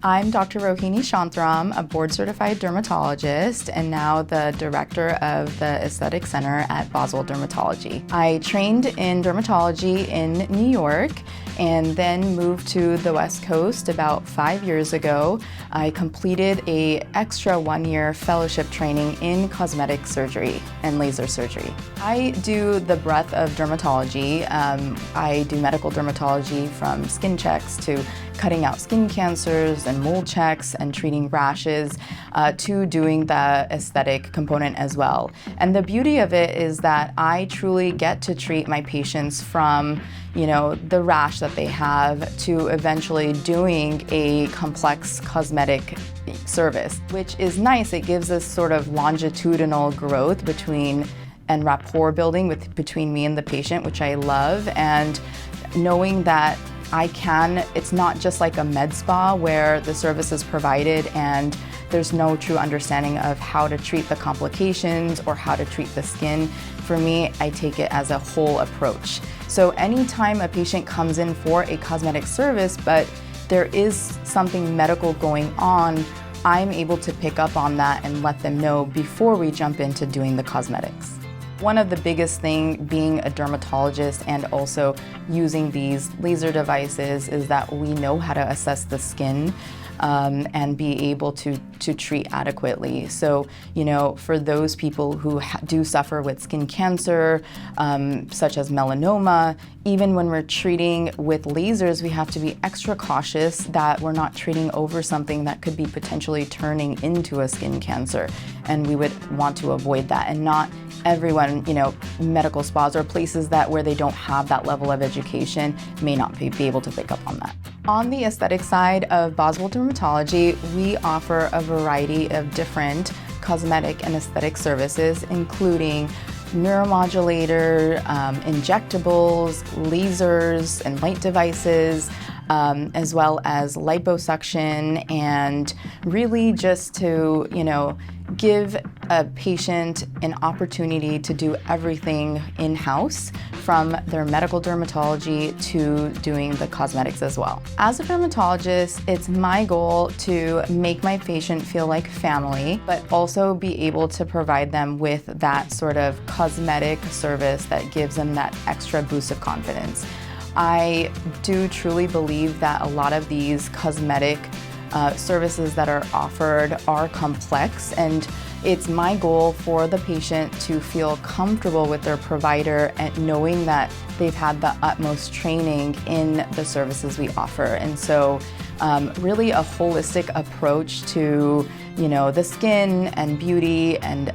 I'm Dr. Rohini Shantharam, a board-certified dermatologist and now the director of the Aesthetic Center at Boswell Dermatology. I trained in dermatology in New York and then moved to the West Coast about 5 years ago. I completed an extra 1-year fellowship training in cosmetic surgery and laser surgery. I do the breadth of dermatology. I do medical dermatology from skin checks to cutting out skin cancers and mold checks and treating rashes to doing the aesthetic component as well. And the beauty of it is that I truly get to treat my patients from the rash that they have to eventually doing a complex cosmetic service, which is nice. It gives us sort of longitudinal growth and rapport building between me and the patient, which I love, and knowing that it's not just like a med spa where the service is provided and there's no true understanding of how to treat the complications or how to treat the skin. For me, I take it as a whole approach. So anytime a patient comes in for a cosmetic service, but there is something medical going on, I'm able to pick up on that and let them know before we jump into doing the cosmetics. One of the biggest things being a dermatologist and also using these laser devices is that we know how to assess the skin and be able to treat adequately. So, for those people who do suffer with skin cancer, such as melanoma, even when we're treating with lasers, we have to be extra cautious that we're not treating over something that could be potentially turning into a skin cancer. And we would want to avoid that. And not everyone, medical spas or places where they don't have that level of education may not be able to pick up on that. On the aesthetic side of Boswell Dermatology, we offer a variety of different cosmetic and aesthetic services, including neuromodulator, injectables, lasers, and light devices, as well as liposuction, and really just to, give a patient an opportunity to do everything in-house, from their medical dermatology to doing the cosmetics as well. As a dermatologist, it's my goal to make my patient feel like family, but also be able to provide them with that sort of cosmetic service that gives them that extra boost of confidence. I do truly believe that a lot of these cosmetic services that are offered are complex, and it's my goal for the patient to feel comfortable with their provider and knowing that they've had the utmost training in the services we offer. And so really a holistic approach to the skin and beauty, and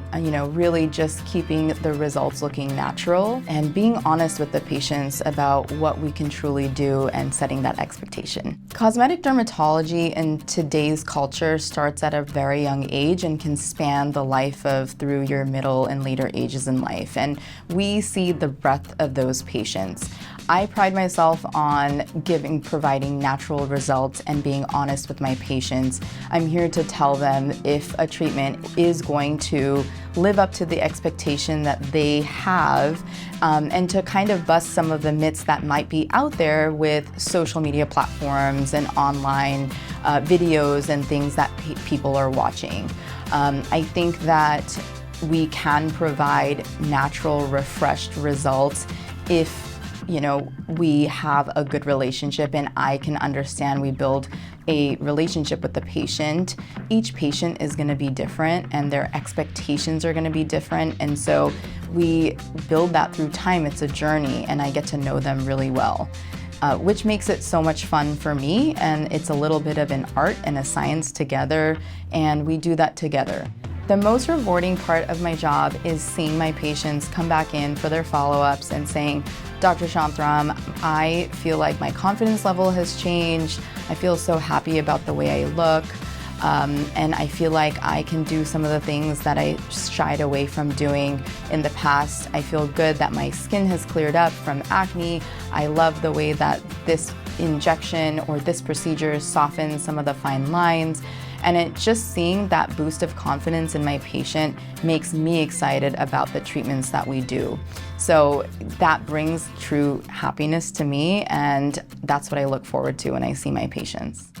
really just keeping the results looking natural and being honest with the patients about what we can truly do and setting that expectation. Cosmetic dermatology in today's culture starts at a very young age and can span the life through your middle and later ages in life, and we see the breadth of those patients. I pride myself on providing natural results and being honest with my patients. I'm here to tell them if a treatment is going to live up to the expectation that they have, and to kind of bust some of the myths that might be out there with social media platforms and online videos and things that people are watching. I think that we can provide natural, refreshed results if we have a good relationship and I can understand we build a relationship with the patient. Each patient is going to be different and their expectations are going to be different, and so we build that through time. It's a journey and I get to know them really well, which makes it so much fun for me, and it's a little bit of an art and a science together, and we do that together. The most rewarding part of my job is seeing my patients come back in for their follow-ups and saying, Dr. Shantharam, I feel like my confidence level has changed. I feel so happy about the way I look. And I feel like I can do some of the things that I shied away from doing in the past. I feel good that my skin has cleared up from acne. I love the way that this injection or this procedure softens some of the fine lines. And just seeing that boost of confidence in my patient makes me excited about the treatments that we do. So that brings true happiness to me, and that's what I look forward to when I see my patients.